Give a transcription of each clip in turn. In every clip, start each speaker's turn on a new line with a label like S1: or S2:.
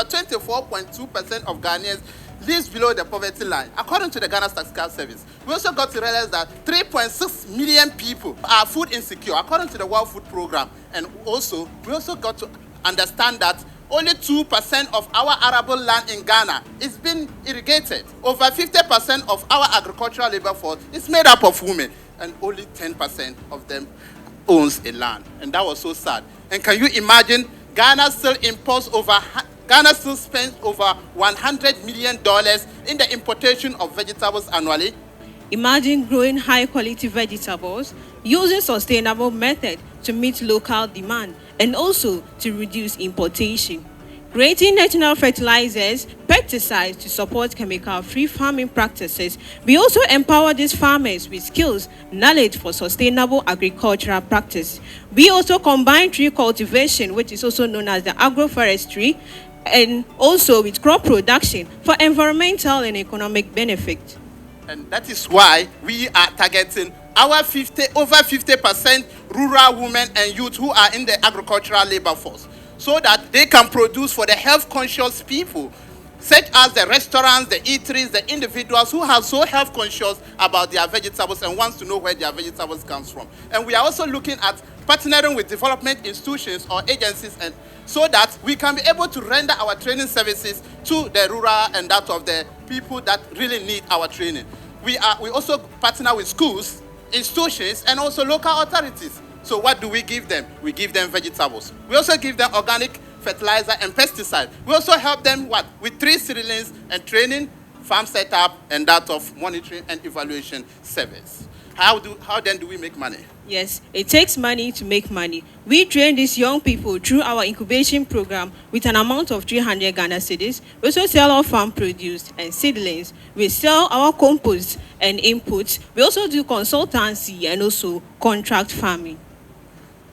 S1: over 24.2% of Ghanaians lives below the poverty line, according to the Ghana Statistical Service. We also got to realize that 3.6 million people are food insecure, according to the World Food Program. And also, we also got to understand that only 2% of our arable land in Ghana is being irrigated. Over 50% of our agricultural labor force is made up of women, and only 10% of them owns a land. And that was so sad. And can you imagine, Ghana still spends over $100 million in the importation of vegetables annually.
S2: Imagine growing high-quality vegetables using sustainable methods to meet local demand and also to reduce importation. Creating natural fertilizers, pesticides to support chemical-free farming practices. We also empower these farmers with skills, knowledge for sustainable agricultural practice. We also combine tree cultivation, which is also known as the agroforestry, and also with crop production for environmental and economic benefit.
S1: And that is why we are targeting our over 50% rural women and youth who are in the agricultural labor force, so that they can produce for the health-conscious people, such as the restaurants, the eateries, the individuals who are so health-conscious about their vegetables and wants to know where their vegetables comes from. And we are also looking at partnering with development institutions or agencies, and so that we can be able to render our training services to the rural and that of the people that really need our training. We also partner with schools, institutions, and also local authorities. So what do we give them? We give them vegetables. We also give them organic fertilizer and pesticide. We also help them with tree seedlings and training, farm setup, and that of monitoring and evaluation service. How then do we make money?
S2: Yes, it takes money to make money. We train these young people through our incubation program with an amount of 300 Ghana cedis. We also sell our farm produce and seedlings. We sell our compost and inputs. We also do consultancy and also contract farming.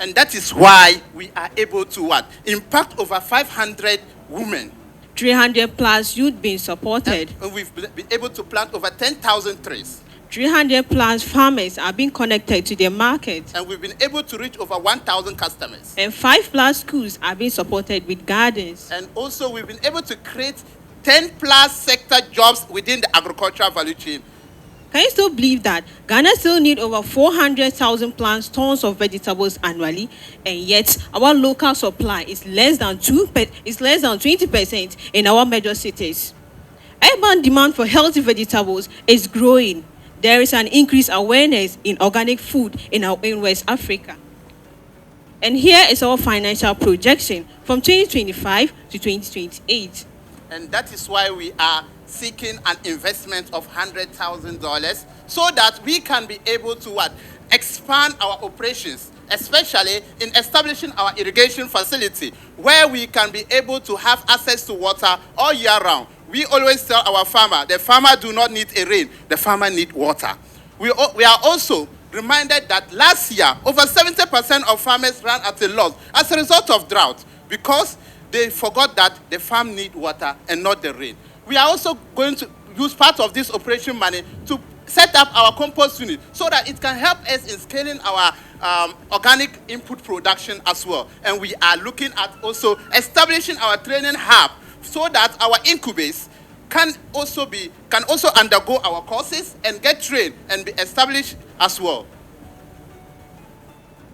S1: And that is why we are able to impact over 500 women.
S2: 300 plus youth being supported.
S1: And we've been able to plant over 10,000 trees.
S2: 300 plus farmers are being connected to their market.
S1: And we've been able to reach over 1,000 customers.
S2: And 5 plus schools are being supported with gardens.
S1: And also we've been able to create 10 plus sector jobs within the agricultural value chain.
S2: Can you still believe that Ghana still need over 400,000 tons of vegetables annually, and yet our local supply is less than 20% in our major cities? Urban demand for healthy vegetables is growing. There is an increased awareness in organic food in West Africa. And here is our financial projection from 2025 to 2028.
S1: And that is why we are seeking an investment of $100,000 so that we can be able to expand our operations, especially in establishing our irrigation facility where we can be able to have access to water all year round. We always tell our farmer, the farmer do not need a rain, the farmer need water. We are also reminded that last year, over 70% of farmers ran at a loss as a result of drought because they forgot that the farm need water and not the rain. We are also going to use part of this operation money to set up our compost unit so that it can help us in scaling our organic input production as well. And we are looking at also establishing our training hub so that our incubators can also undergo our courses and get trained and be established as well.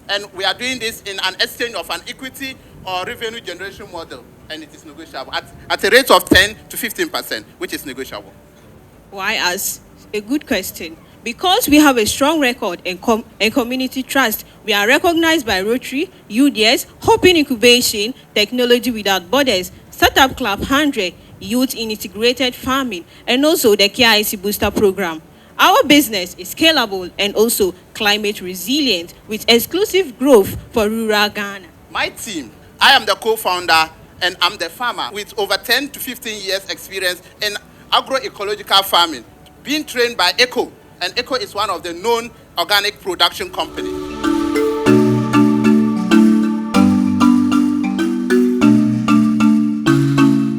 S1: And we are doing this in an exchange of an equity or revenue generation model, and it is negotiable at a rate of 10 to 15%, which is negotiable.
S2: Why ask? A good question. Because we have a strong record and community trust, we are recognized by Rotary, UDS, Hope in Incubation, Technology Without Borders, Startup Club 100, Youth in Integrated Farming, and also the KIC Booster Program. Our business is scalable and also climate resilient with exclusive growth for rural Ghana.
S1: My team, I am the co-founder and I'm the farmer with over 10 to 15 years experience in agroecological farming, being trained by ECHO. And ECHO is one of the known organic production companies.